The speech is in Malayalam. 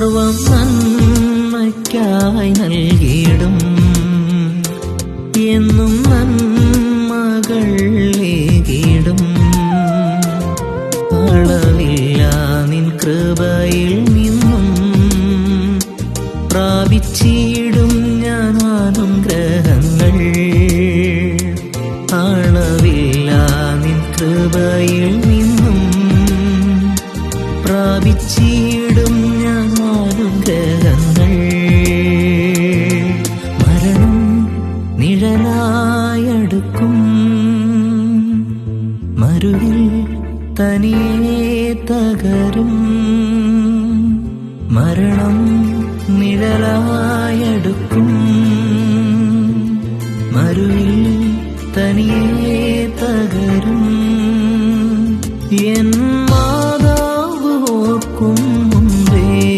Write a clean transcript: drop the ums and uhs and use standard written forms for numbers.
സർവം നന്മയ്ക്കായി നൽകിയിടും എന്നും നന്മകൾ ഏകിടും. അളവില്ല നിൻ കൃപയിൽ നിന്നും പ്രാപിച്ചിടും ഞാൻ അനുഗ്രഹങ്ങൾ. അളവില്ല നിൻ കൃപയിൽ നിന്നും പ്രാപിച്ചിടും ഞാൻ അനുഗ്രഹങ്ങൾ. മരണം നിഴലായടുക്കും, മരുവിൽ തനിയെ തകരും. മരണം നിഴലായടുക്കും,